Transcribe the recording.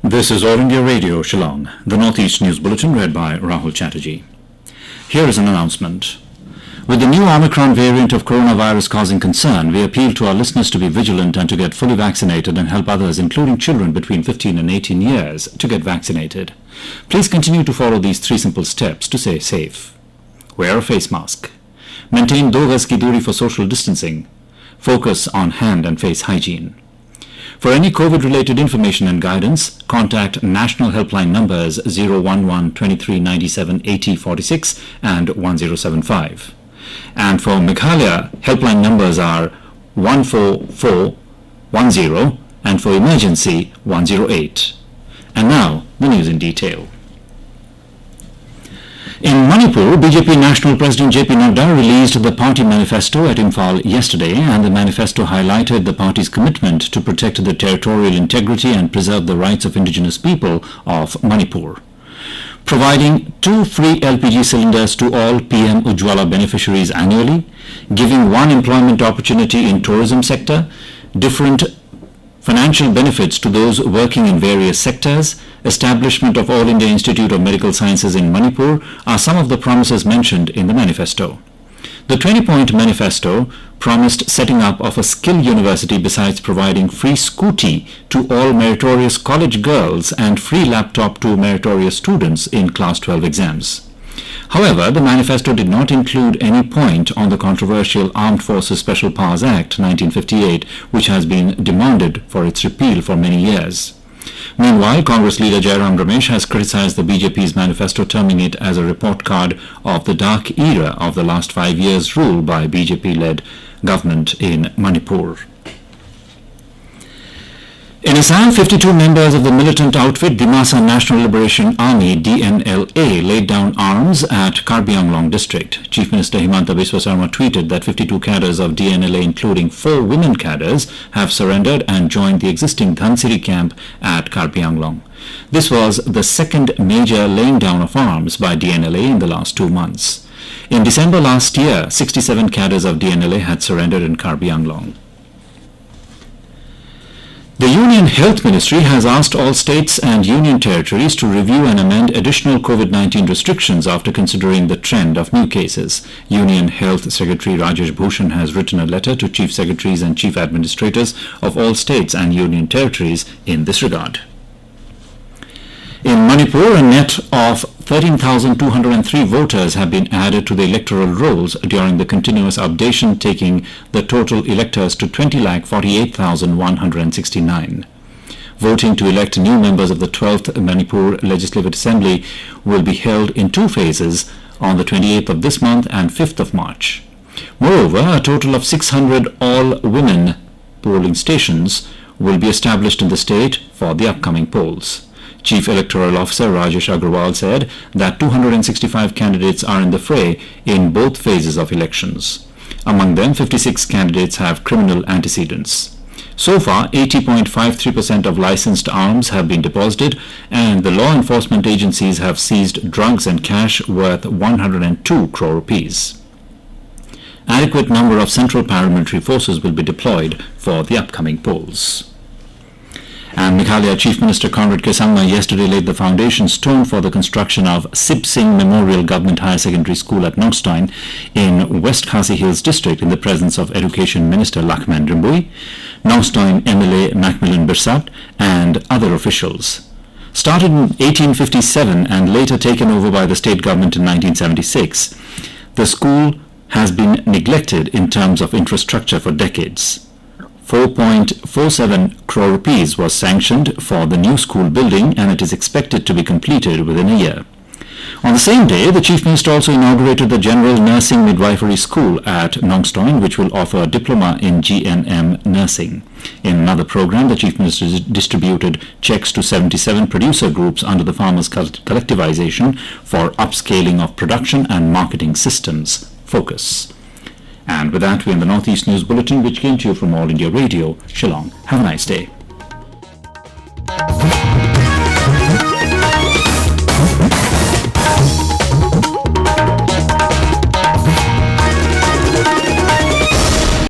This is All India Radio, Shillong, the Northeast News Bulletin read by Rahul Chatterjee. Here is an announcement. With the new Omicron variant of coronavirus causing concern, we appeal to our listeners to be vigilant and to get fully vaccinated and help others, including children between 15 and 18 years, to get vaccinated. Please continue to follow these 3 simple steps to stay safe. Wear a face mask. Maintain 2 gaz ki duri for social distancing. Focus on hand and face hygiene. For any COVID-related information and guidance, contact national helpline numbers 011 23 97 80 46 and 1075. And for Meghalaya, helpline numbers are 14410 and for emergency 108. And now, the news in detail. In Manipur, BJP National President J.P. Nadda released the party manifesto at Imphal yesterday, and the manifesto highlighted the party's commitment to protect the territorial integrity and preserve the rights of indigenous people of Manipur. Providing 2 free LPG cylinders to all PM Ujjwala beneficiaries annually, giving 1 employment opportunity in tourism sector, different financial benefits to those working in various sectors, establishment of All India Institute of Medical Sciences in Manipur are some of the promises mentioned in the manifesto. The 20-point manifesto promised setting up of a skill university besides providing free scooty to all meritorious college girls and free laptop to meritorious students in Class 12 exams. However, the manifesto did not include any point on the controversial Armed Forces Special Powers Act 1958, which has been demanded for its repeal for many years. Meanwhile, Congress leader Jairam Ramesh has criticized the BJP's manifesto, terming it as a report card of the dark era of the last 5 years' rule by BJP-led government in Manipur. In Assam, 52 members of the militant outfit Dimasa National Liberation Army (DNLA) laid down arms at Karbi Anglong district. Chief Minister Himanta Biswa Sarma tweeted that 52 cadres of DNLA, including 4 women cadres, have surrendered and joined the existing Dhansiri camp at Karbi Anglong. This was the second major laying down of arms by DNLA in the last 2 months. In December last year, 67 cadres of DNLA had surrendered in Karbi Anglong. The Union Health Ministry has asked all states and union territories to review and amend additional COVID-19 restrictions after considering the trend of new cases. Union Health Secretary Rajesh Bhushan has written a letter to Chief Secretaries and Chief Administrators of all states and union territories in this regard. In Manipur, a net of 13,203 voters have been added to the electoral rolls during the continuous updation, taking the total electors to 20,48,169. Voting to elect new members of the 12th Manipur Legislative Assembly will be held in 2 phases on the 28th of this month and 5th of March. Moreover, a total of 600 all-women polling stations will be established in the state for the upcoming polls. Chief Electoral Officer Rajesh Agrawal said that 265 candidates are in the fray in both phases of elections. Among them, 56 candidates have criminal antecedents. So far, 80.53% of licensed arms have been deposited, and the law enforcement agencies have seized drugs and cash worth 102 crore rupees. Adequate number of central paramilitary forces will be deployed for the upcoming polls. And Meghalaya Chief Minister Conrad Kesangma yesterday laid the foundation stone for the construction of Sip Singh Memorial Government Higher Secondary School at Nongstoin in West Khasi Hills District in the presence of Education Minister Lakman Rimbui, Nongstoin MLA Macmillan Birsat and other officials. Started in 1857 and later taken over by the state government in 1976, the school has been neglected in terms of infrastructure for decades. 4.47 crore rupees was sanctioned for the new school building, and it is expected to be completed within a year. On the same day, the Chief Minister also inaugurated the General Nursing Midwifery School at Nongstoin, which will offer a diploma in GNM nursing. In another program, the Chief Minister distributed checks to 77 producer groups under the Farmers Collectivization for upscaling of production and marketing systems focus. And with that, we end the Northeast News Bulletin, which came to you from All India Radio, Shillong. Have a nice day.